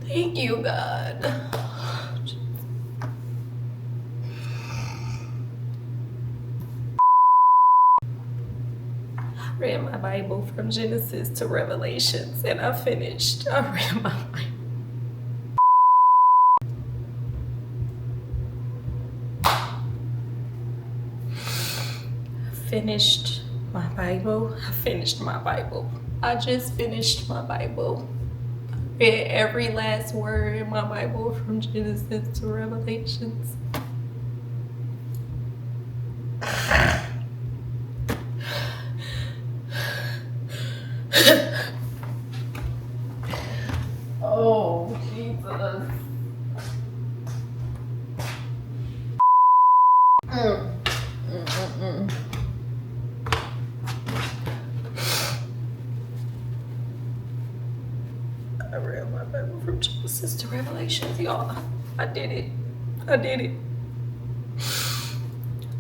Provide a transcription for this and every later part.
Thank you, God. I read my Bible from Genesis to Revelations, and I finished. I read my Bible. I finished my Bible. I just finished my Bible. Read every last word in my Bible from Genesis to Revelations. Oh, Jesus. I read my Bible from Genesis to Revelations, y'all. I did it.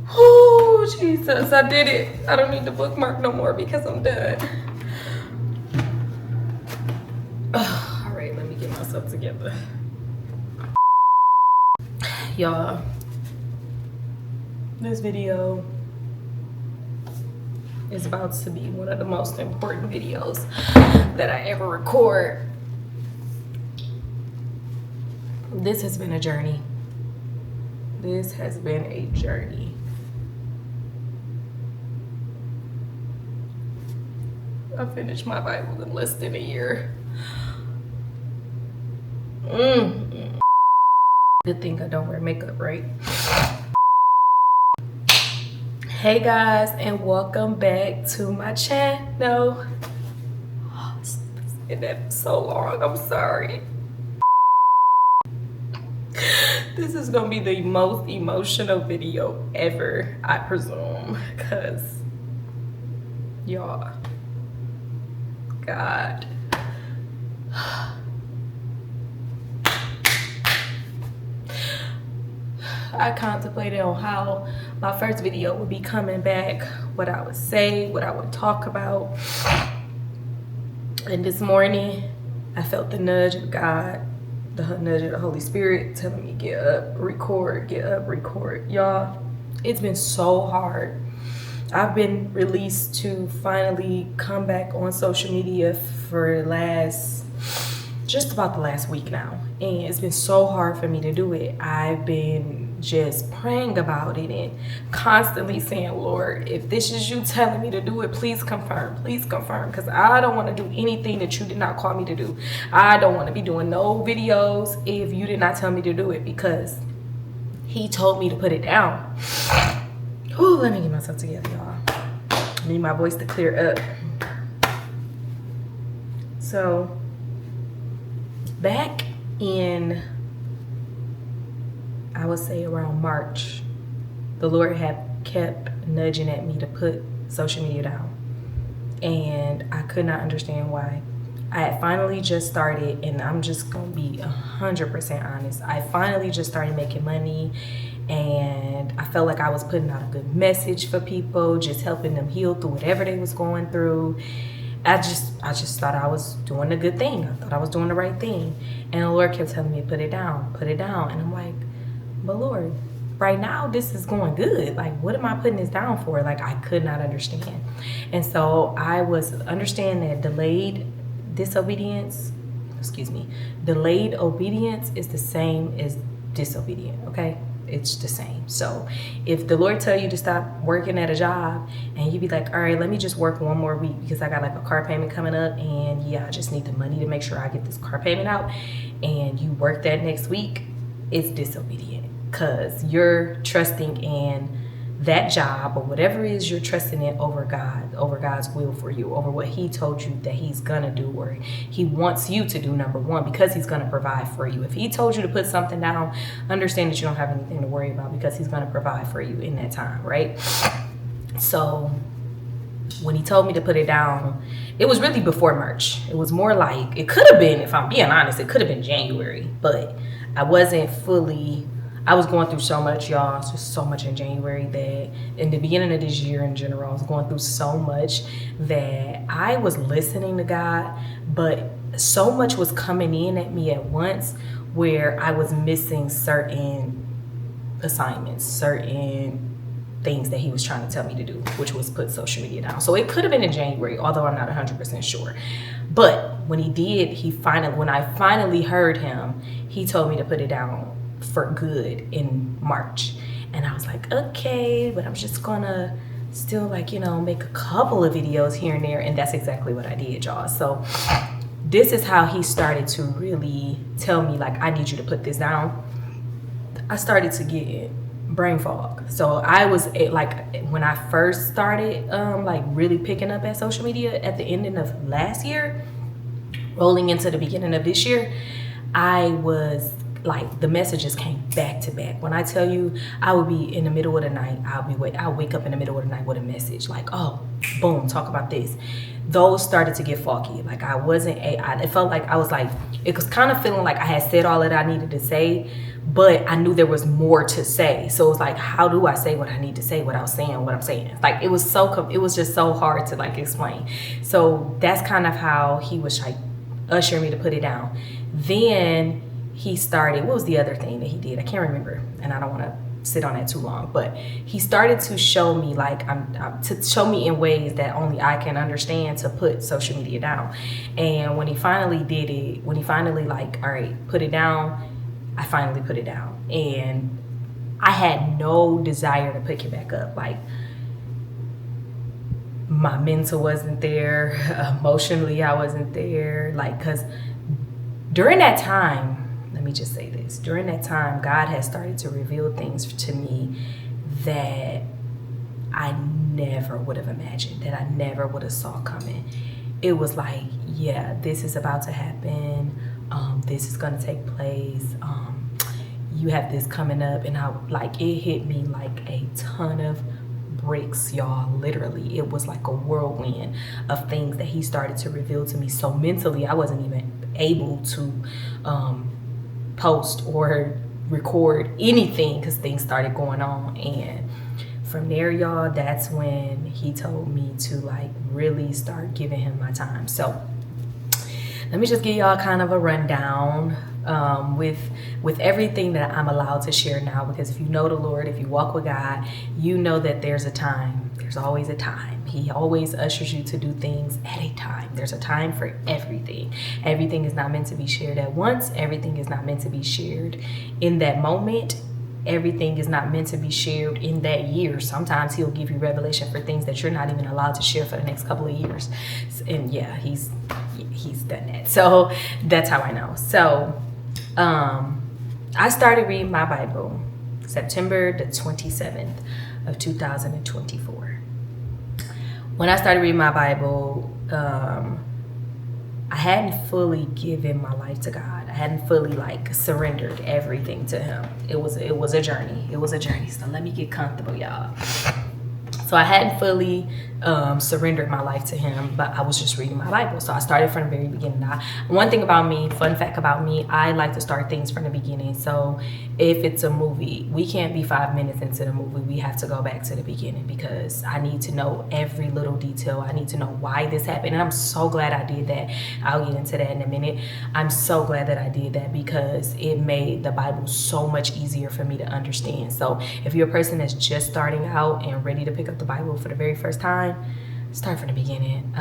Oh, Jesus, I did it. I don't need the bookmark no more because I'm done. All right, let me get myself together. Y'all, this video is about to be one of the most important videos that I ever record. This has been a journey. I finished my Bible in less than a year. Good thing I don't wear makeup, right? Hey guys, and welcome back to my channel. It's been so long, I'm sorry. This is gonna be the most emotional video ever, I presume, because y'all, God. I contemplated on how my first video would be coming back, what I would say, what I would talk about. And this morning, I felt the nudge of God, the nudge of the Holy Spirit telling me, get up, record, Y'all, it's been so hard. I've been released to finally come back on social media for just about the last week now. And it's been so hard for me to do it. I've been just praying about it and constantly saying, Lord, if this is you telling me to do it, please confirm, because I don't want to do anything that you did not call me to do. I don't want to be doing no videos if you did not tell me to do it, because he told me to put it down. Ooh, let me get myself together, y'all. I need my voice to clear up. So back in, I would say around March, the Lord had kept nudging at me to put social media down. And I could not understand why. I had finally just started, and I'm just gonna be 100% honest. I finally just started making money, and I felt like I was putting out a good message for people, just helping them heal through whatever they was going through. I just thought I was doing a good thing. I thought I was doing the right thing. And the Lord kept telling me, put it down. And I'm like, but Lord, right now this is going good. Like, what am I putting this down for? Like, I could not understand. And so I was understanding that delayed obedience is the same as disobedient, okay? It's the same. So if the Lord tell you to stop working at a job and you be like, all right, let me just work one more week because I got like a car payment coming up, and yeah, I just need the money to make sure I get this car payment out, and you work that next week, it's disobedient, because you're trusting in that job or whatever it is you're trusting in over God, over God's will for you, over what he told you that he's gonna do, or he wants you to do, number one, because he's gonna provide for you. If he told you to put something down, understand that you don't have anything to worry about, because he's gonna provide for you in that time, right? So when he told me to put it down, it was really before March. It was more like, it could have been, if I'm being honest, it could have been January, but I wasn't fully, I was going through so much, y'all, just so much in January, that in the beginning of this year in general, I was going through so much that I was listening to God, but so much was coming in at me at once where I was missing certain assignments, certain things that he was trying to tell me to do, which was put social media down. So it could have been in January, although I'm not 100% sure. But when he did, when I finally heard him, he told me to put it down for good in March. And I was like, okay, but I'm just gonna still, like, you know, make a couple of videos here and there. And that's exactly what I did, y'all. So this is how he started to really tell me, like, I need you to put this down. I started to get brain fog. So I was like, when I first started like really picking up at social media at the ending of last year, rolling into the beginning of this year, I was like, the messages came back to back. When I tell you, I would be in the middle of the night, I'll wake up in the middle of the night with a message like, oh, boom, talk about this. Those started to get foggy. Like, it felt like I was like, it was kind of feeling like I had said all that I needed to say, but I knew there was more to say. So it was like, how do I say what I need to say without saying what I'm saying? Like, it was just so hard to like explain. So that's kind of how he was like ushering me to put it down. Then he started, what was the other thing that he did? I can't remember, and I don't want to sit on that too long, but he started to show me, like, to show me in ways that only I can understand, to put social media down. And when he finally did it, when he finally like, all right, put it down, I finally put it down. And I had no desire to pick it back up. Like, my mental wasn't there, emotionally I wasn't there, like, because during that time, let me just say this, during that time, God has started to reveal things to me that I never would have imagined, that I never would have saw coming. It was like, yeah, this is about to happen. This is going to take place. You have this coming up. And it hit me like a ton of bricks, y'all. Literally, it was like a whirlwind of things that he started to reveal to me. So mentally, I wasn't even able to post or record anything because things started going on. And from there, y'all, that's when he told me to like really start giving him my time. So let me just give y'all kind of a rundown with everything that I'm allowed to share now, because if you know the Lord, if you walk with God, you know that there's a time. There's always a time. He always ushers you to do things at a time. There's a time for everything. Everything is not meant to be shared at once. Everything is not meant to be shared in that moment. Everything is not meant to be shared in that year. Sometimes he'll give you revelation for things that you're not even allowed to share for the next couple of years. And yeah, he's done that. So that's how I know. So I started reading my Bible September the 27th of 2024. When I started reading my Bible, I hadn't fully given my life to God. I hadn't fully like surrendered everything to him. It was a journey. It was a journey. So let me get comfortable, y'all. So I hadn't fully surrendered my life to him, but I was just reading my Bible. So I started from the very beginning. Now, one thing about me, fun fact about me, I like to start things from the beginning. So if it's a movie, we can't be 5 minutes into the movie. We have to go back to the beginning because I need to know every little detail. I need to know why this happened. And I'm so glad I did that. I'll get into that in a minute. I'm so glad that I did that because it made the Bible so much easier for me to understand. So if you're a person that's just starting out and ready to pick up the Bible for the very first time, start from the beginning.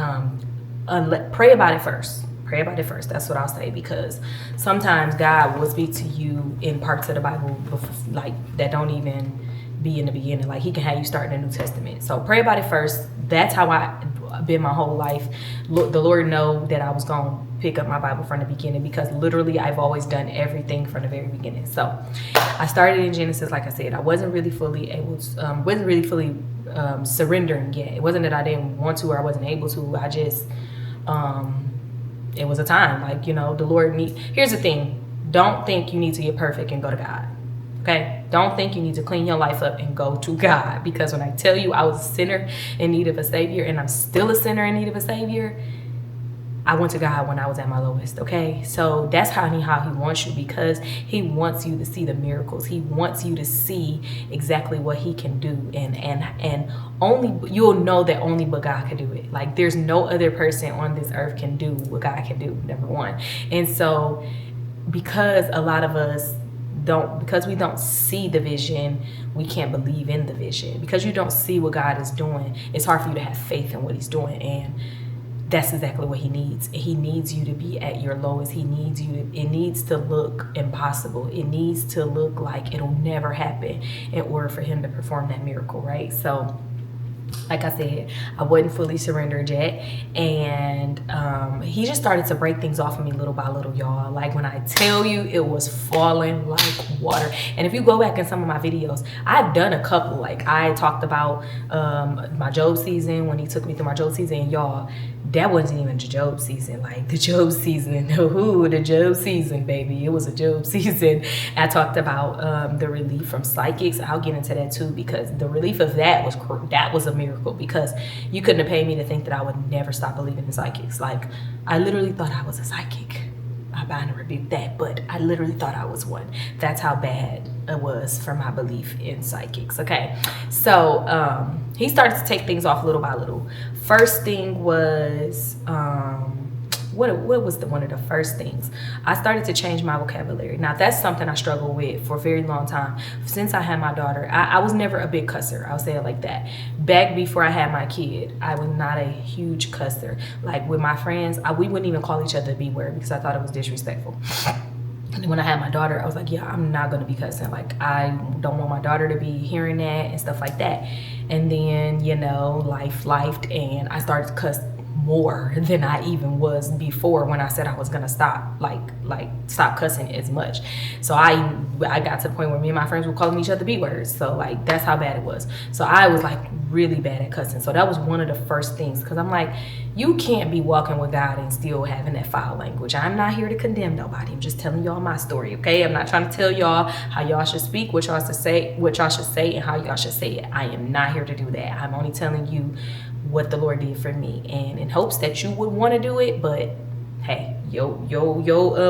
Pray about it first. Pray about it first. That's what I'll say, because sometimes God will speak to you in parts of the Bible like that don't even be in the beginning. Like he can have you start in the New Testament. So pray about it first. That's how I've been my whole life. The Lord know that I was going to pick up my Bible from the beginning because literally I've always done everything from the very beginning. So I started in Genesis. Like I said, I wasn't really fully able to, surrendering yet. It wasn't that I didn't want to or I wasn't able to. I just, it was a time, like, you know, the Lord here's the thing. Don't think you need to get perfect and go to God. Okay. Don't think you need to clean your life up and go to God, because when I tell you I was a sinner in need of a savior, and I'm still a sinner in need of a savior, I went to God when I was at my lowest, okay? So that's how he wants you, because he wants you to see the miracles. He wants you to see exactly what he can do, and only you'll know that only but God can do it. Like, there's no other person on this earth can do what God can do, number one. And so because a lot of us because we don't see the vision, we can't believe in the vision. Because you don't see what God is doing, it's hard for you to have faith in what he's doing. And that's exactly what he needs. He needs you to be at your lowest. He needs you to, it needs to look impossible. It needs to look like it'll never happen in order for him to perform that miracle, right? So like I said, I wasn't fully surrendered yet, and he just started to break things off of me little by little, y'all. Like, when I tell you, it was falling like water. And if you go back in some of my videos, I've done a couple. Like, I talked about my Job season, when he took me through my Job season, and y'all, that wasn't even the Job season. Like, the Job season, the Job season, baby. It was a Job season. I talked about the relief from psychics. I'll get into that too, because the relief of that was a miracle, because you couldn't have paid me to think that I would never stop believing in psychics. Like, I literally thought I was a psychic. I bind and rebuke that, but I literally thought I was one. That's how bad it was for my belief in psychics. Okay, so he started to take things off little by little. First thing was what was one of the first things? I started to change my vocabulary. Now, that's something I struggled with for a very long time. Since I had my daughter, I was never a big cusser. I'll say it like that. Back before I had my kid, I was not a huge cusser. Like, with my friends, we wouldn't even call each other the B word, because I thought it was disrespectful. And when I had my daughter, I was like, yeah, I'm not going to be cussing. Like, I don't want my daughter to be hearing that and stuff like that. And then, you know, life lifed, and I started to cuss more than I even was before, when I said I was gonna stop, like stop cussing as much. So I got to the point where me and my friends were calling each other B words. So, like, that's how bad it was. So I was like really bad at cussing. So that was one of the first things, because I'm like, you can't be walking with God and still having that foul language. I'm not here to condemn nobody. I'm just telling y'all my story, okay? I'm not trying to tell y'all how y'all should speak, what y'all should say, and how y'all should say it. I am not here to do that. I'm only telling you what the Lord did for me, and in hopes that you would want to do it. But hey, yo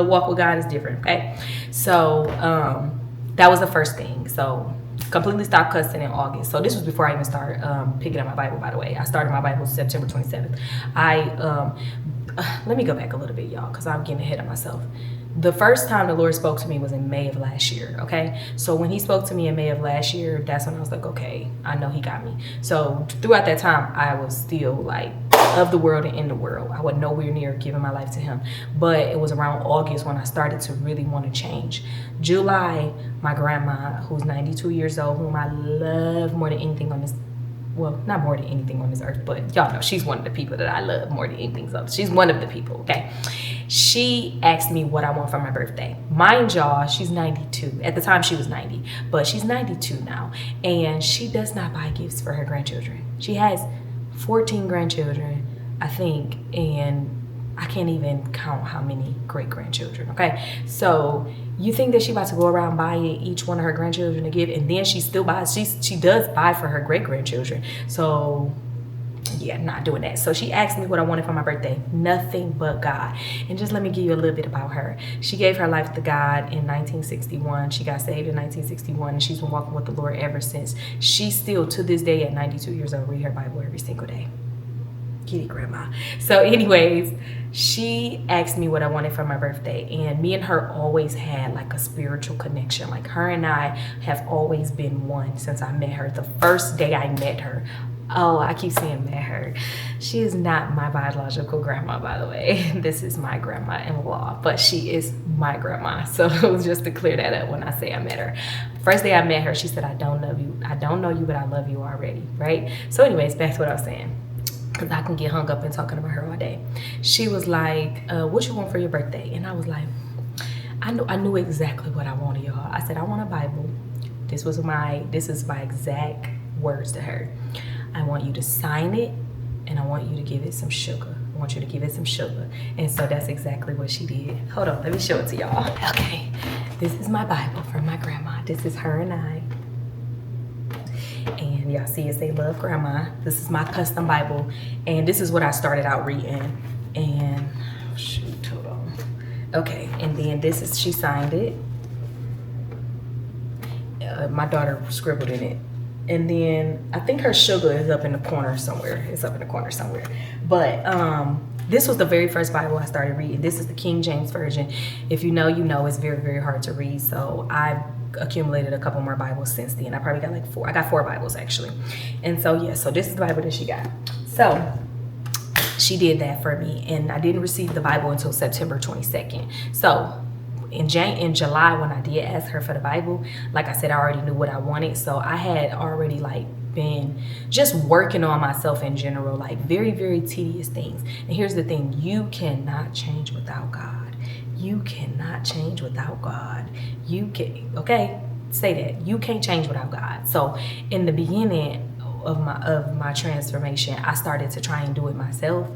walk with God is different, okay? So that was the first thing. So completely stopped cussing in August. So this was before I even started picking up my Bible, by the way. I started my Bible September 27th. Let me go back a little bit, y'all, because I'm getting ahead of myself. The first time the Lord spoke to me was in May of last year, okay? So when he spoke to me in May of last year, that's when I was like, okay, I know he got me. So throughout that time, I was still like of the world and in the world. I was nowhere near giving my life to him. But it was around August when I started to really want to change. July, my grandma, who's 92 years old, whom I love more than anything on this, well, not more than anything on this earth, but y'all know she's one of the people that I love more than anything else. She's one of the people, okay? She asked me what I want for my birthday. Mind y'all, she's 92. At the time, she was 90, but she's 92 now. And she does not buy gifts for her grandchildren. She has 14 grandchildren, I think, and I can't even count how many great-grandchildren, okay? So you think that she about to go around buying each one of her grandchildren a gift, and then she still buys, she does buy for her great-grandchildren. So yeah, not doing that. So she asked me what I wanted for my birthday. Nothing but God. And just let me give you a little bit about her. She gave her life to God in 1961. She got saved in 1961, and she's been walking with the Lord ever since. She still, to this day, at 92 years old, read her Bible every single day. Kitty grandma. So anyways, she asked me what I wanted for my birthday, and me and her always had like a spiritual connection. Like, her and I have always been one since I met her. The first day I met her, oh, I keep saying met her. She is not my biological grandma, by the way. This is my grandma-in-law, but she is my grandma. So just to clear that up when I say I met her. First day I met her, she said, I don't know you, but I love you already, right? So anyways, back to what I was saying, because I can get hung up in talking about her all day. She was like, what you want for your birthday? And I was like, I knew exactly what I wanted, y'all. I said, I want a Bible. This is my exact words to her. I want you to sign it, and I want you to give it some sugar. I want you to give it some sugar. And so that's exactly what she did. Hold on, let me show it to y'all. Okay, This is my Bible from my grandma. This is her and I. And y'all see it say love grandma. This is my custom Bible. And this is what I started out reading. And shoot, hold on. Okay, and then this is, she signed it. My daughter scribbled in it. And then I think her sugar is up in the corner somewhere. It's up in the corner somewhere. But this was the very first Bible I started reading. This is the King James Version. If you know, you know, it's very, very hard to read. So I've accumulated a couple more Bibles since then. I probably got like 4. I got 4 Bibles actually. And so yeah, so this is the Bible that she got. So she did that for me, and I didn't receive the Bible until September 22nd. So in July, when I did ask her for the Bible, like I said, I already knew what I wanted. So I had already like been just working on myself in general, like very, very tedious things. And here's the thing, you cannot change without God. You cannot change without God. You can, okay, say that. You can't change without God. So in the beginning of my transformation, I started to try and do it myself,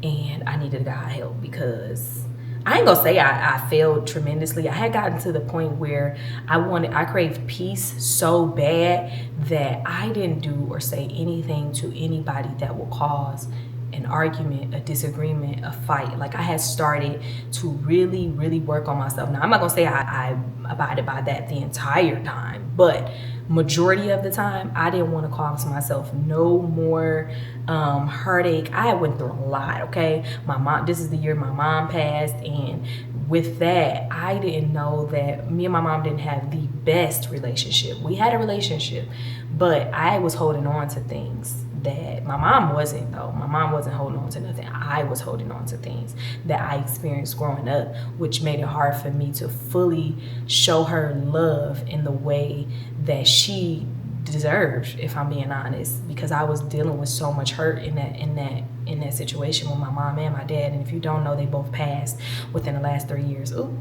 and I needed God help, because I ain't gonna say I failed tremendously. I had gotten to the point where I craved peace so bad that I didn't do or say anything to anybody that will cause an argument, a disagreement, a fight. Like, I had started to really, really work on myself. Now, I'm not gonna say I abided by that the entire time, but majority of the time, I didn't want to cause myself no more heartache. I went through a lot, okay? My mom, this is the year my mom passed, and with that, I didn't know that me and my mom didn't have the best relationship. We had a relationship, but I was holding on to things that my mom wasn't, though. My mom wasn't holding on to nothing. I was holding on to things that I experienced growing up, which made it hard for me to fully show her love in the way that she deserved, if I'm being honest, because I was dealing with so much hurt in that situation with my mom and my dad. And if you don't know, they both passed within the last 3 years. Ooh,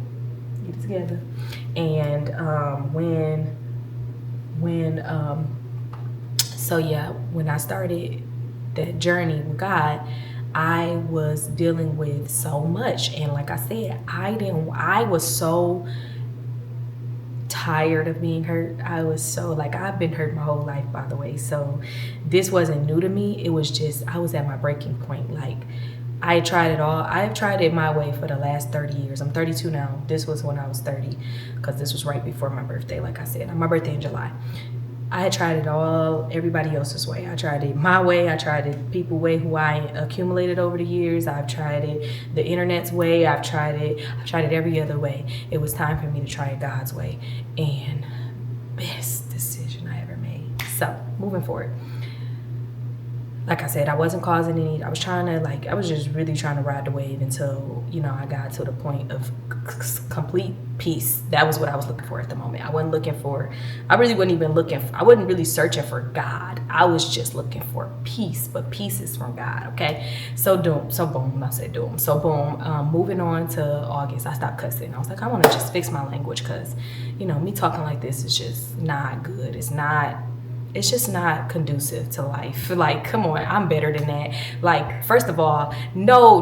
get it together. And so yeah, when I started that journey with God, I was dealing with so much. And like I said, I was so tired of being hurt. I was so, like, I've been hurt my whole life, by the way. So this wasn't new to me. It was just, I was at my breaking point. Like, I tried it all. I've tried it my way for the last 30 years. I'm 32 now. This was when I was 30, because this was right before my birthday. Like I said, my birthday in July. I had tried it all, everybody else's way. I tried it my way. I tried it people way who I accumulated over the years. I've tried it the internet's way. I've tried it every other way. It was time for me to try it God's way. And best decision I ever made. So moving forward, like I said, I wasn't causing any, I was just really trying to ride the wave until, you know, I got to the point of complete peace. That was what I was looking for at the moment. I wasn't really searching for God. I was just looking for peace, but peace is from God, okay? So boom, moving on to August, I stopped cussing. I was like, I want to just fix my language, because, you know, me talking like this is just not good. It's just not conducive to life. Like, come on, I'm better than that. Like, first of all, no,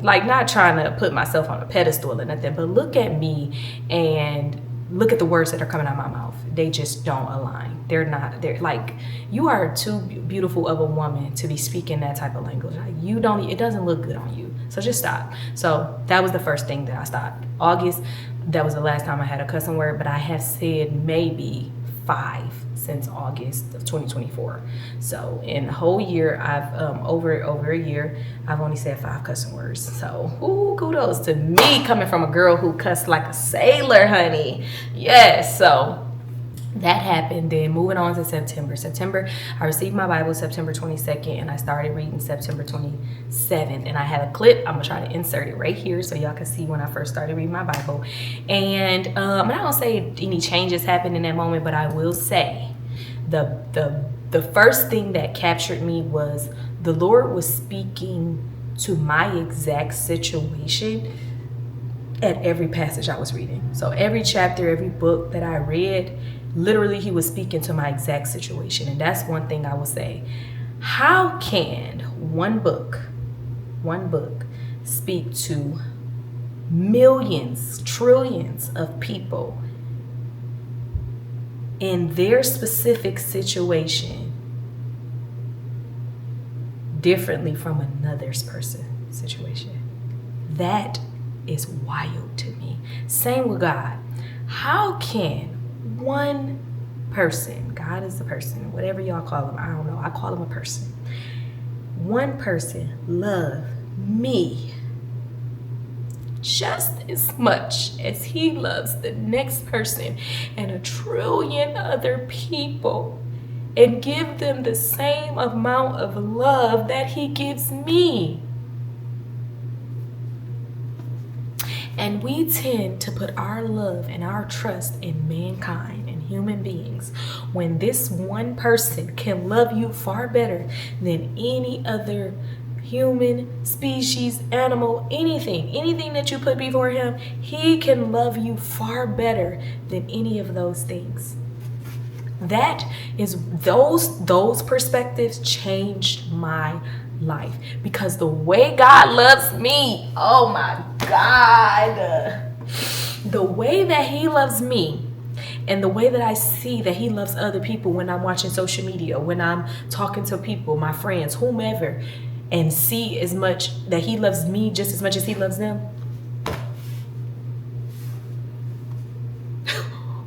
like, not trying to put myself on a pedestal or nothing, but look at me and look at the words that are coming out of my mouth. They just don't align. They're like, you are too beautiful of a woman to be speaking that type of language. Like, it doesn't look good on you. So just stop. So that was the first thing that I stopped. August, that was the last time I had a cussing word, but I have said maybe 5 since August of 2024. So in the whole year, I've over a year, I've only said 5 cussing words. So ooh, kudos to me, coming from a girl who cussed like a sailor, honey. Yes. So that happened. Then moving on to September, I received my Bible September 22nd, and I started reading September 27th. And I have a clip. I'm gonna try to insert it right here so y'all can see when I first started reading my Bible. And I'm not gonna say any changes happened in that moment, but I will say the first thing that captured me was the Lord was speaking to my exact situation at every passage I was reading. So every chapter, every book that I read, literally he was speaking to my exact situation. And that's one thing I will say. How can one book speak to millions, trillions of people in their specific situation differently from another person's situation. That is wild to me. Same with God. How can one person, God is the person, whatever y'all call him, I don't know, I call him a person. One person love me just as much as he loves the next person and a trillion other people, and give them the same amount of love that he gives me. And we tend to put our love and our trust in mankind and human beings when this one person can love you far better than any other human, species, animal, anything that you put before him. He can love you far better than any of those things. That is, those perspectives changed my life, because the way God loves me, oh my God, the way that he loves me and the way that I see that he loves other people when I'm watching social media, when I'm talking to people, my friends, whomever, and see as much that he loves me just as much as he loves them.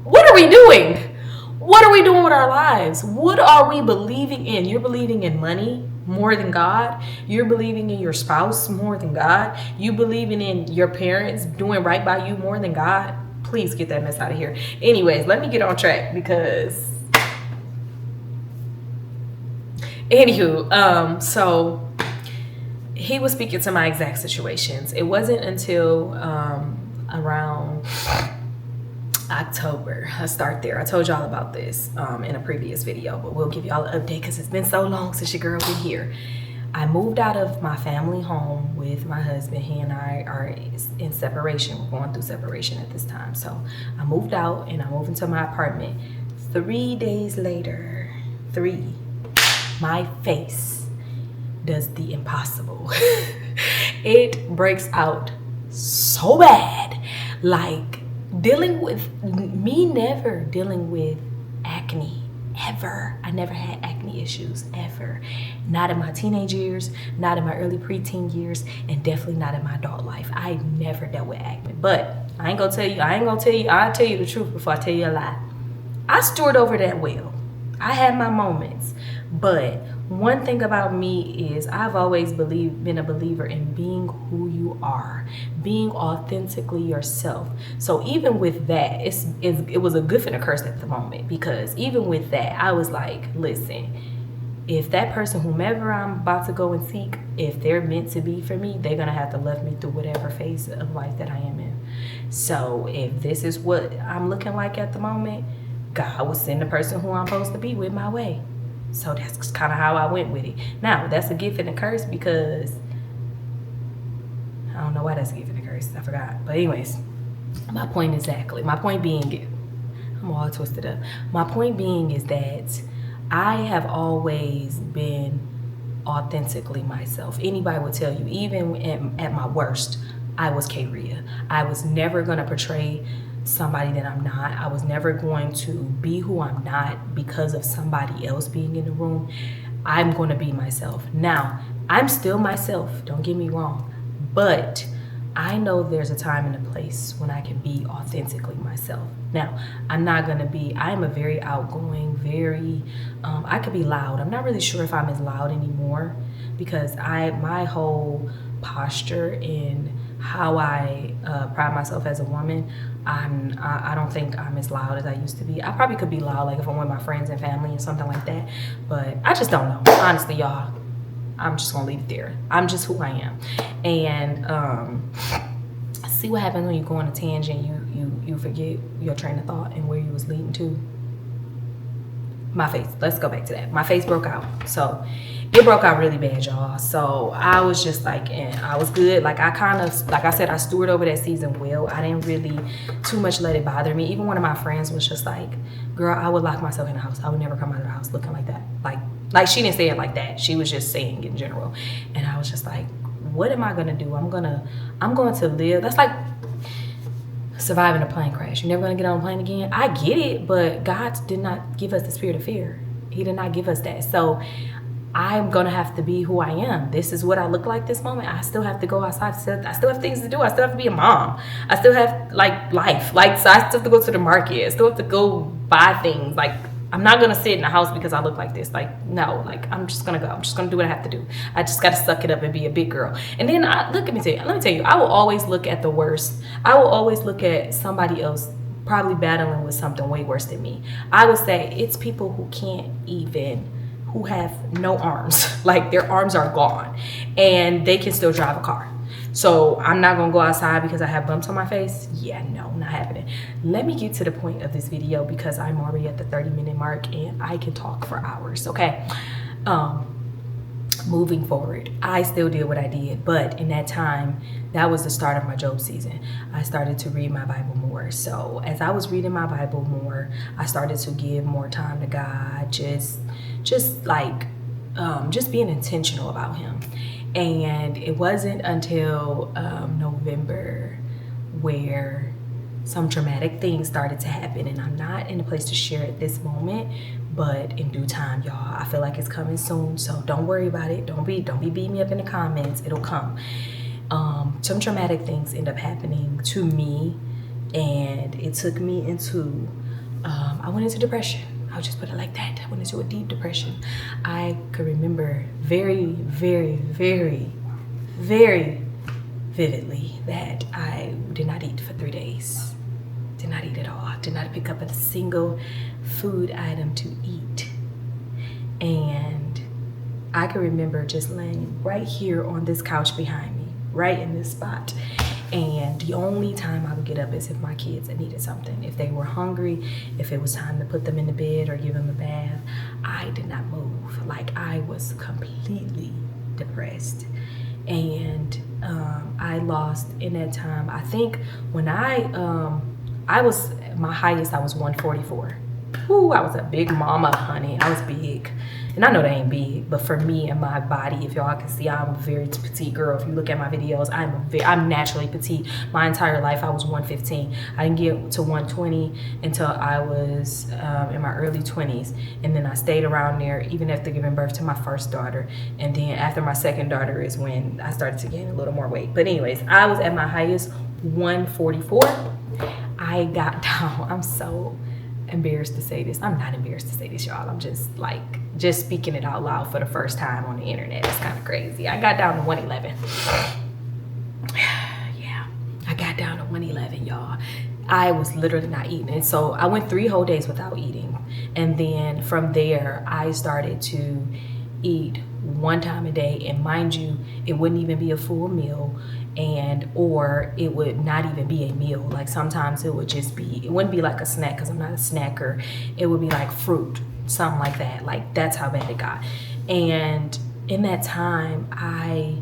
What are we doing? What are we doing with our lives? What are we believing in? You're believing in money more than God. You're believing in your spouse more than God. You believing in your parents doing right by you more than God. Please get that mess out of here. Anyways, let me get on track, because anywho, so he was speaking to my exact situations. It wasn't until around October. Let's start there. I told y'all about this in a previous video, but we'll give y'all an update because it's been so long since your girl been here. I moved out of my family home with my husband. He and I are in separation. We're going through separation at this time. So I moved out and I moved into my apartment. 3 days later, my face does the impossible. It breaks out so bad. Like, never dealing with acne ever. I never had acne issues ever. Not in my teenage years, not in my early preteen years, and definitely not in my adult life. I never dealt with acne. But I'll tell you the truth before I tell you a lie. I stewed over that well. I had my moments, but one thing about me is I've always been a believer in being who you are, being authentically yourself. So even with that, it was a good and a curse at the moment, because even with that, I was like, listen, if that person, whomever I'm about to go and seek, if they're meant to be for me, they're going to have to love me through whatever phase of life that I am in. So if this is what I'm looking like at the moment, God will send the person who I'm supposed to be with my way. So that's kind of how I went with it. Now, that's a gift and a curse, because I don't know why that's a gift and a curse. I forgot. But anyways, my point being, I'm all twisted up. My point being is that I have always been authentically myself. Anybody will tell you, even at my worst, I was K-Ria. I was never going to portray somebody that I'm not. I was never going to be who I'm not because of somebody else being in the room. I'm going to be myself. Now, I'm still myself, don't get me wrong, but I know there's a time and a place when I can be authentically myself. Now, I am a very outgoing, I could be loud. I'm not really sure if I'm as loud anymore, because my whole posture and how I pride myself as a woman, I don't think I'm as loud as I used to be. I probably could be loud, like if I'm with my friends and family or something like that, but I just don't know. Honestly, y'all, I'm just gonna leave it there. I'm just who I am. And see what happens when you go on a tangent, you forget your train of thought and where you was leading to. My face, let's go back to that. My face broke out. So it broke out really bad, y'all. So I was just like, I was good. Like I said, I stewed over that season well. I didn't really too much let it bother me. Even one of my friends was just like, girl, I would lock myself in the house. I would never come out of the house looking like that. Like she didn't say it like that. She was just saying in general. And I was just like, what am I gonna do? I'm going to live. That's like surviving a plane crash. You're never gonna get on a plane again. I get it, but God did not give us the spirit of fear. He did not give us that. So I'm gonna have to be who I am. This is what I look like this moment. I still have to go outside. I still have things to do. I still have to be a mom. I still have like life. Like, so I still have to go to the market. I still have to go buy things. Like, I'm not gonna sit in the house because I look like this. Like, no, like I'm just gonna go. I'm just gonna do what I have to do. I just gotta suck it up and be a big girl. And then let me tell you, I will always look at the worst. I will always look at somebody else probably battling with something way worse than me. I would say it's people who have no arms. Like, their arms are gone and they can still drive a car. So I'm not gonna go outside because I have bumps on my face. Yeah, no, not happening. Let me get to the point of this video because I'm already at the 30-minute mark and I can talk for hours. Okay. Moving forward, I still did what I did, but in that time, that was the start of my Job season. I started to read my Bible more. So as I was reading my Bible more, I started to give more time to God, just being intentional about him. And it wasn't until November where some traumatic things started to happen, and I'm not in a place to share at this moment, but in due time, y'all. I feel like it's coming soon, so don't worry about it. Don't be beating me up in the comments. It'll come. Some traumatic things end up happening to me, and it took me into I went into depression. I'll just put it like that. I went into a deep depression. I could remember very, very, very, very vividly that I did not eat for 3 days. Did not eat at all. Did not pick up a single food item to eat. And I could remember just laying right here on this couch behind me, right in this spot. And the only time I would get up is if my kids had needed something. If they were hungry, if it was time to put them in the bed or give them a bath, I did not move. Like, I was completely depressed. And I lost in that time, I think when I was, my highest, I was 144. Ooh, I was a big mama, honey. I was big. And I know that ain't big, but for me and my body, if y'all can see, I'm a very petite girl. If you look at my videos, I'm naturally petite. My entire life, I was 115. I didn't get to 120 until I was in my early 20s. And then I stayed around there even after giving birth to my first daughter. And then after my second daughter is when I started to gain a little more weight. But anyways, I was at my highest 144. I got down. I'm so embarrassed to say this. I'm not embarrassed to say this, y'all. I'm just speaking it out loud for the first time on the internet. It's kind of crazy. I got down to 111. Yeah, I got down to 111, y'all. I was literally not eating. And so I went 3 whole days without eating. And then from there, I started to eat 1 time a day. And mind you, it wouldn't even be a full meal. Or it would not even be a meal. Like, sometimes it would just be, it wouldn't be like a snack because I'm not a snacker. It would be like fruit, something like that. Like, that's how bad it got. And in that time, I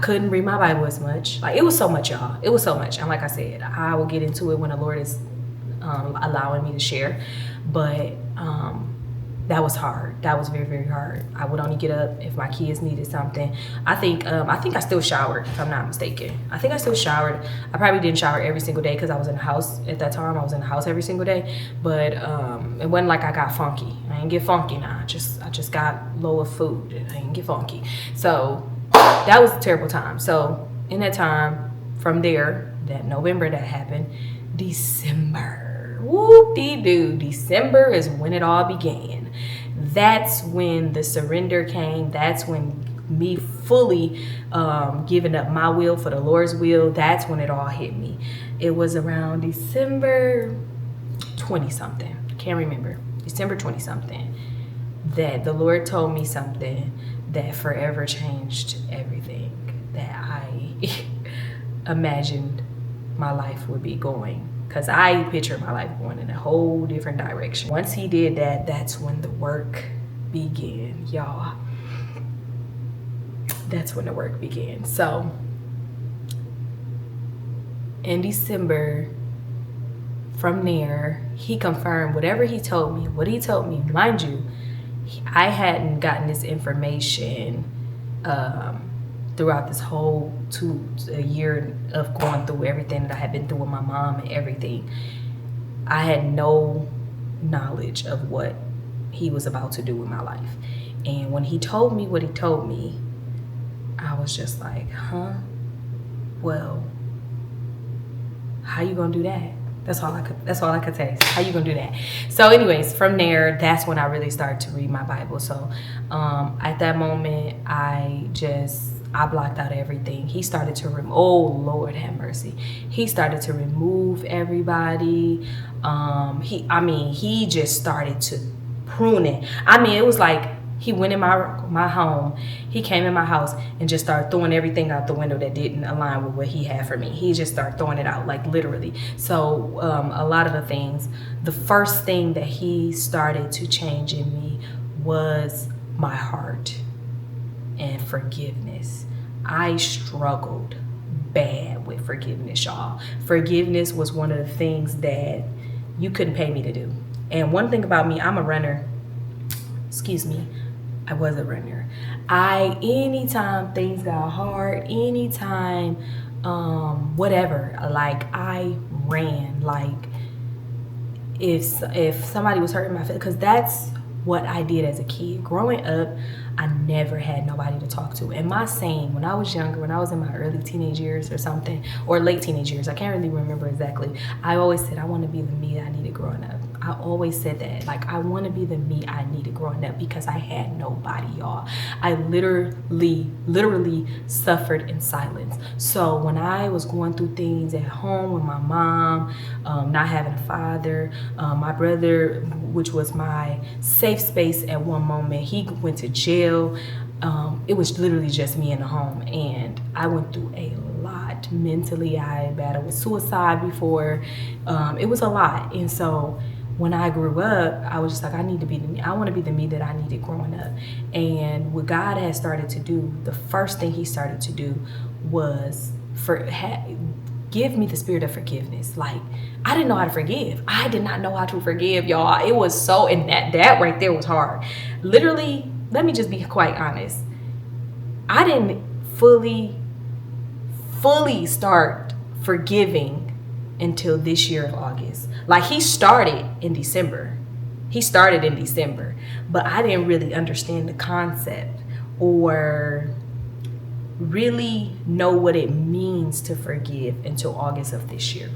couldn't read my Bible as much. Like, it was so much, y'all. It was so much. And like I said, I will get into it when the Lord is allowing me to share. But that was hard. That was very, very hard. I would only get up if my kids needed something. I think I still showered, if I'm not mistaken. I think I still showered. I probably didn't shower every single day because I was in the house at that time. I was in the house every single day. But it wasn't like I got funky. I didn't get funky now. I just got lower food. I didn't get funky. So that was a terrible time. So in that time, from there, that November that happened, December. Whoop-dee-doo. December is when it all began. That's when the surrender came. That's when me fully giving up my will for the Lord's will. That's when it all hit me. It was around December 20-something. Can't remember. December 20-something. That the Lord told me something that forever changed everything that I imagined my life would be going. Because I pictured my life going in a whole different direction. Once he did that, that's when the work began, y'all. That's when the work began. So in December, from there, he confirmed whatever he told me. What he told me, mind you, I hadn't gotten this information throughout this whole a year of going through everything that I had been through with my mom and everything. I had no knowledge of what he was about to do with my life. And when he told me what he told me, I was just like, huh? Well, how you gonna do that? That's all I could say. How you gonna do that? So anyways, from there, that's when I really started to read my Bible. So at that moment, I blocked out everything. He started to oh Lord have mercy. He started to remove everybody. He just started to prune it. I mean, it was like he went in my home. He came in my house and just started throwing everything out the window that didn't align with what he had for me. He just started throwing it out, like literally. So a lot of the things, the first thing that he started to change in me was my heart and forgiveness. I struggled bad with forgiveness, y'all. Forgiveness was one of the things that you couldn't pay me to do. And one thing about me, I'm a runner. Excuse me. I was a runner. Anytime things got hard, anytime, whatever, like I ran. Like if somebody was hurting my feelings, because that's what I did as a kid. Growing up, I never had nobody to talk to. And my saying, when I was younger, when I was in my early teenage years or something, or late teenage years, I can't really remember exactly. I always said, I want to be the me I needed growing up. I always said that. Like, I want to be the me I needed growing up because I had nobody, y'all. I literally suffered in silence. So when I was going through things at home with my mom, not having a father, my brother, which was my safe space at one moment, he went to jail. It was literally just me in the home, and I went through a lot mentally. I had battled with suicide before. It was a lot. And so when I grew up, I was just like, I want to be the me that I needed growing up. And what God had started to do, the first thing he started to do was give me the spirit of forgiveness. Like, I didn't know how to forgive. I did not know how to forgive, y'all. It was so, and that right there was hard. Literally, let me just be quite honest. I didn't fully start forgiving until this year of August. Like, he started in December, but I didn't really understand the concept or really know what it means to forgive until August of this year.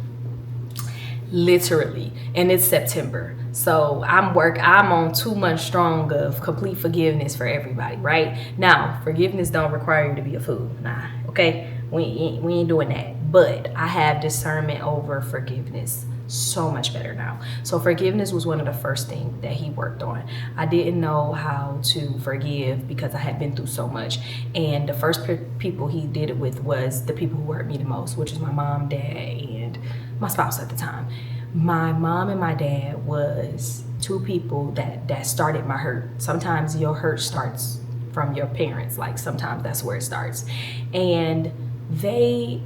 Literally. And it's September. So I'm on 2 months strong of complete forgiveness for everybody, right? Now, forgiveness don't require you to be a fool. Nah, okay? We ain't doing that. But I have discernment over forgiveness so much better now. So forgiveness was one of the first things that he worked on. I didn't know how to forgive because I had been through so much. And the first people he did it with was the people who hurt me the most, which is my mom, dad, and my spouse at the time. My mom and my dad was two people that started my hurt. Sometimes your hurt starts from your parents. Like, sometimes that's where it starts. And they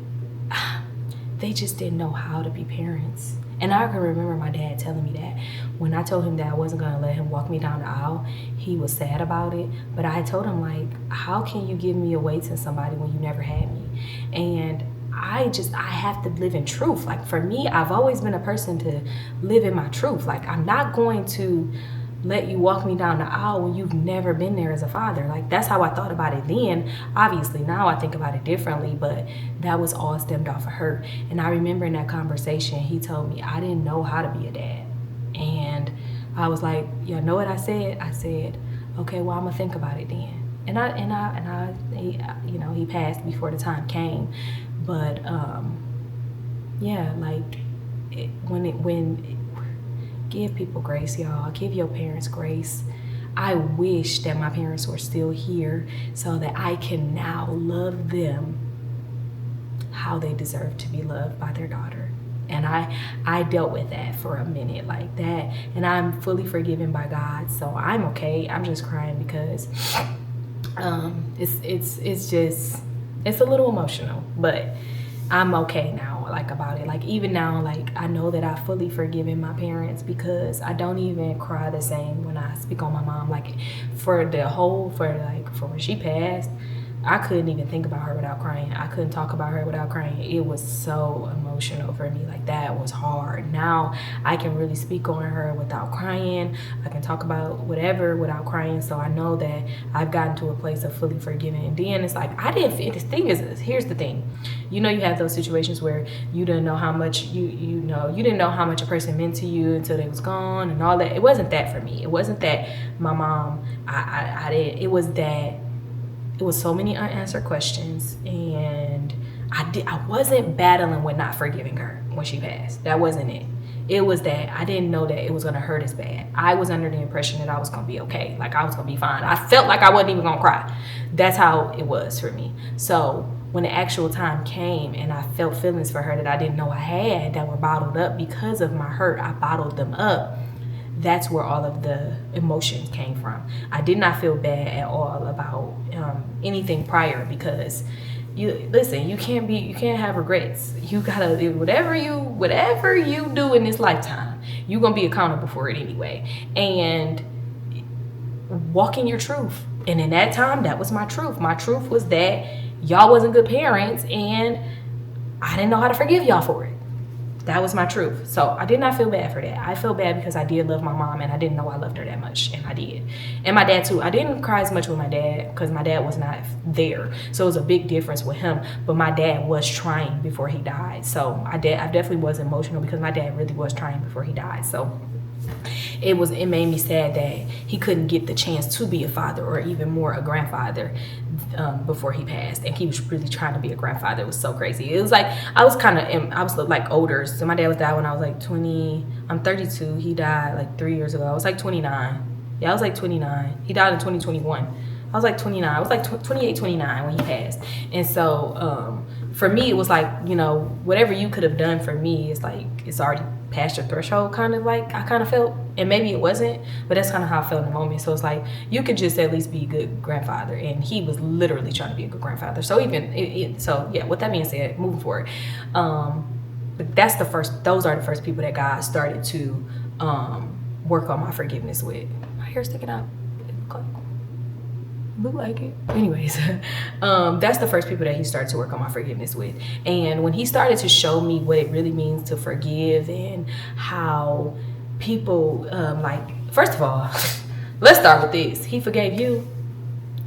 just didn't know how to be parents. And I can remember my dad telling me that when I told him that I wasn't going to let him walk me down the aisle, he was sad about it. But I told him, like, how can you give me away to somebody when you never had me? And I have to live in truth. Like, for me, I've always been a person to live in my truth. Like, I'm not going to let you walk me down the aisle when you've never been there as a father. Like, that's how I thought about it then. Obviously, now I think about it differently, but that was all stemmed off of hurt. And I remember in that conversation, he told me I didn't know how to be a dad. And I was like, you know what I said? I said, okay, well, I'm gonna think about it then. He passed before the time came. But give people grace, y'all. Give your parents grace. I wish that my parents were still here so that I can now love them how they deserve to be loved by their daughter. And I dealt with that for a minute like that. And I'm fully forgiven by God, so I'm okay. I'm just crying because it's a little emotional. But I'm okay now, like, about it. Like, even now, like, I know that I've fully forgiven my parents, because I don't even cry the same when I speak on my mom. Like, for when she passed, I couldn't even think about her without crying. I couldn't talk about her without crying. It was so emotional for me. Like, that was hard. Now I can really speak on her without crying. I can talk about whatever without crying. So I know that I've gotten to a place of fully forgiving. And then it's like, the thing is, here's the thing. You know, you have those situations where you didn't know how much you didn't know how much a person meant to you until they was gone and all that. It wasn't that for me. It wasn't that my mom, I didn't, it was that it was so many unanswered questions, and I wasn't battling with not forgiving her when she passed. That wasn't it. It was that I didn't know that it was gonna hurt as bad. I was under the impression that I was gonna be okay, like I was gonna be fine. I felt like I wasn't even gonna cry. That's how it was for me. So when the actual time came and I felt feelings for her that I didn't know I had, that were bottled up because of my hurt, I bottled them up. That's where all of the emotions came from. I did not feel bad at all about anything prior, because you can't have regrets. You gotta do whatever you do in this lifetime, you're gonna be accountable for it anyway. And walking your truth. And in that time, that was my truth. My truth was that y'all wasn't good parents, and I didn't know how to forgive y'all for it. That was my truth. So I did not feel bad for that. I felt bad because I did love my mom, and I didn't know I loved her that much, and I did. And my dad too. I didn't cry as much with my dad because my dad was not there. So it was a big difference with him. But my dad was trying before he died. So I definitely was emotional because my dad really was trying before he died. So it made me sad that he couldn't get the chance to be a father, or even more a grandfather, before he passed. And he was really trying to be a grandfather. It was so crazy. It was like I was like older. So my dad was died when I was like 20. I'm 32. He died like 3 years ago. I was like 29. Yeah, I was like 29. He died in 2021. I was like 29. I was like 28, 29 when he passed. And so for me, it was like, whatever you could have done for me, it's like it's already past your threshold, kind of like I kind of felt. And maybe it wasn't, but that's kind of how I felt in the moment. So it's like, you could just at least be a good grandfather. And he was literally trying to be a good grandfather. So with that being said, moving forward, but those are the first people that God started to work on my forgiveness with. My hair's sticking out. Look like it. Anyways, that's the first people that he started to work on my forgiveness with. And when he started to show me what it really means to forgive, and how people, first of all, let's start with this. He forgave you.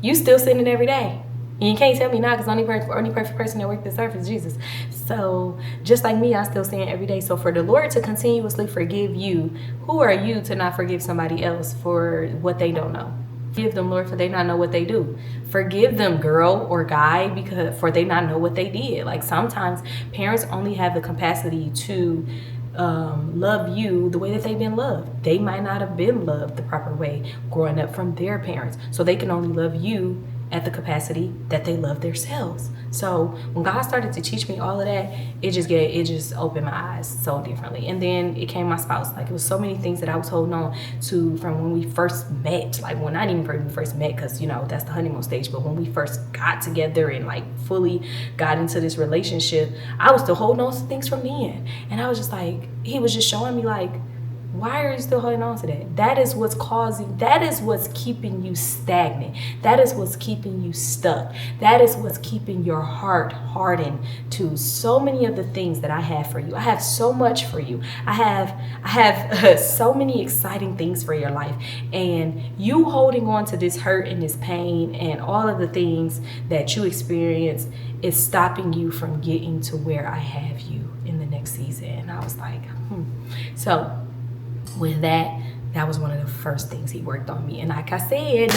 You still sinning every day. And you can't tell me not, because the only perfect person that worked this earth is Jesus. So just like me, I still sin every day. So for the Lord to continuously forgive you, who are you to not forgive somebody else for what they don't know? Forgive them, Lord, for they not know what they do. Forgive them, girl or guy, for they not know what they did. Like, sometimes parents only have the capacity to love you the way that they've been loved. They might not have been loved the proper way growing up from their parents. So they can only love you at the capacity that they love themselves. So when God started to teach me all of that, it just opened my eyes so differently. And then it came my spouse. Like, it was so many things that I was holding on to from when we first met. Like, well, not even when we first met, because that's the honeymoon stage, but when we first got together and like fully got into this relationship, I was still holding on to things from then. And I was just like, he was just showing me like, why are you still holding on to that? That is what's keeping you stagnant. That is what's keeping you stuck. That is what's keeping your heart hardened to so many of the things that I have for you. I have so much for you. I have so many exciting things for your life. And you holding on to this hurt and this pain and all of the things that you experience is stopping you from getting to where I have you in the next season. And I was like, So with that was one of the first things he worked on me. And like I said,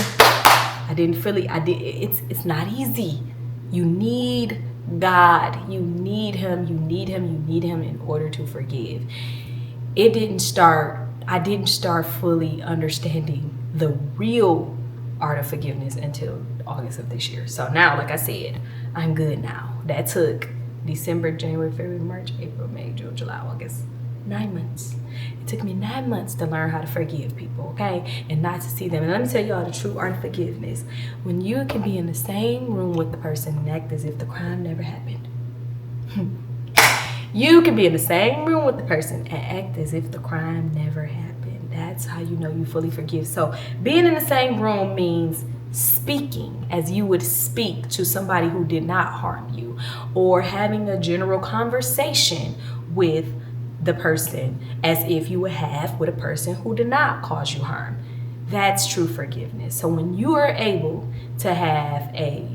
it's not easy. You need God. You need him in order to forgive. I didn't start fully understanding the real art of forgiveness until August of this year. So now, like I said, I'm good now. That took December, January, February, March, April, May, June, July, August. 9 months. It took me 9 months to learn how to forgive people, okay? And not to see them. And let me tell y'all the true art of forgiveness. When you can be in the same room with the person and act as if the crime never happened. You can be in the same room with the person and act as if the crime never happened. That's how you know you fully forgive. So being in the same room means speaking as you would speak to somebody who did not harm you, or having a general conversation with the person as if you would have with a person who did not cause you harm. That's true forgiveness. So when you are able to have a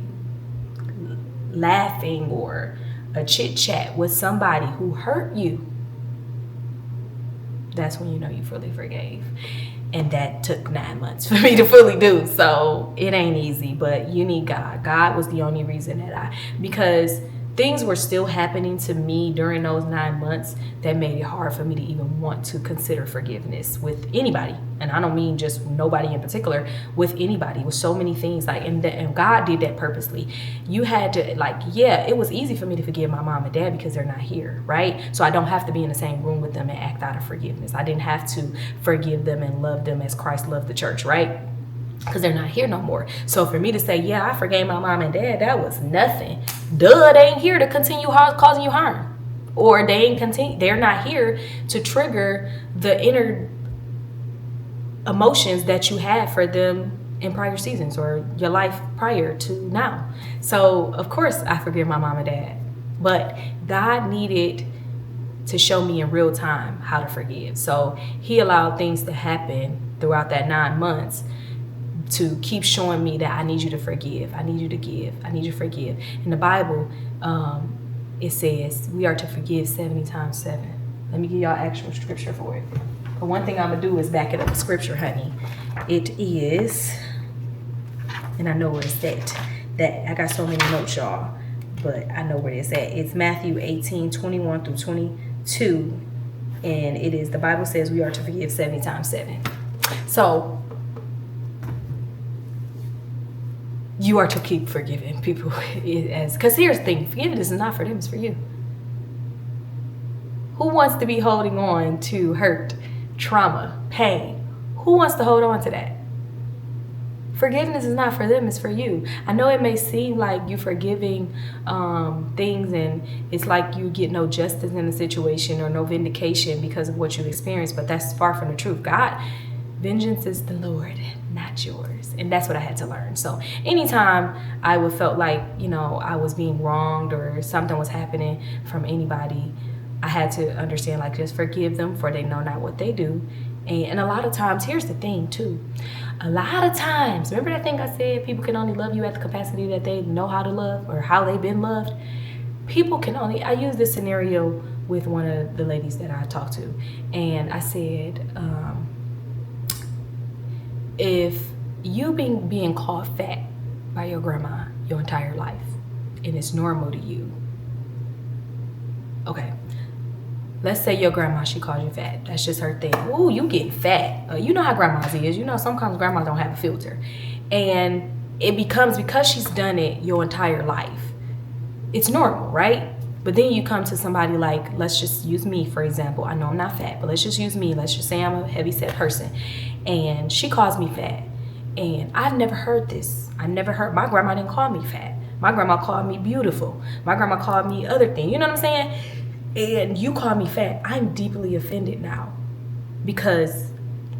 laughing or a chit chat with somebody who hurt you, that's when you know you fully forgave. And that took 9 months for me to fully do. So it ain't easy, but you need God. God was the only reason that because things were still happening to me during those 9 months that made it hard for me to even want to consider forgiveness with anybody. And I don't mean just nobody in particular, with anybody, with so many things. Like, and God did that purposely. You had to, like, yeah, it was easy for me to forgive my mom and dad because they're not here, right? So I don't have to be in the same room with them and act out of forgiveness. I didn't have to forgive them and love them as Christ loved the church, right? Because they're not here no more. So for me to say, yeah, I forgave my mom and dad, that was nothing. Duh, they ain't here to continue causing you harm. Or they're not here to trigger the inner emotions that you had for them in prior seasons or your life prior to now. So of course I forgive my mom and dad. But God needed to show me in real time how to forgive. So he allowed things to happen throughout that 9 months to keep showing me that I need you to forgive. I need you to give. I need you to forgive. In the Bible, it says we are to forgive 70 times 7. Let me give y'all actual scripture for it. But one thing I'm going to do is back it up with scripture, honey. It is, and I know where it's at. That I got so many notes, y'all, but I know where it's at. It's Matthew 18, 21 through 22. And it is, the Bible says we are to forgive 70 times 7. So you are to keep forgiving people, because here's the thing, forgiveness is not for them, it's for you. Who wants to be holding on to hurt, trauma, pain? Who wants to hold on to that? Forgiveness is not for them, it's for you. I know it may seem like you forgiving things and it's like you get no justice in the situation or no vindication because of what you experienced, but that's far from the truth. God, vengeance is the Lord, not yours. And that's what I had to learn. So anytime I would felt like, I was being wronged or something was happening from anybody, I had to understand, like, just forgive them, for they know not what they do. And a lot of times, here's the thing too. A lot of times, remember that thing I said, people can only love you at the capacity that they know how to love or how they've been loved. People can only, I use this scenario with one of the ladies that I talked to. And I said, if you being called fat by your grandma your entire life and it's normal to you, okay, let's say your grandma, she calls you fat. That's just her thing. Ooh, you getting fat. You know how grandmas is. Sometimes grandmas don't have a filter. And it becomes, because she's done it your entire life, it's normal, right? But then you come to somebody like, let's just use me, for example. I know I'm not fat, but let's just use me. Let's just say I'm a heavy-set person. And she calls me fat. And I've never heard this. My grandma didn't call me fat. My grandma called me beautiful. My grandma called me other things. You know what I'm saying? And you call me fat. I'm deeply offended now. Because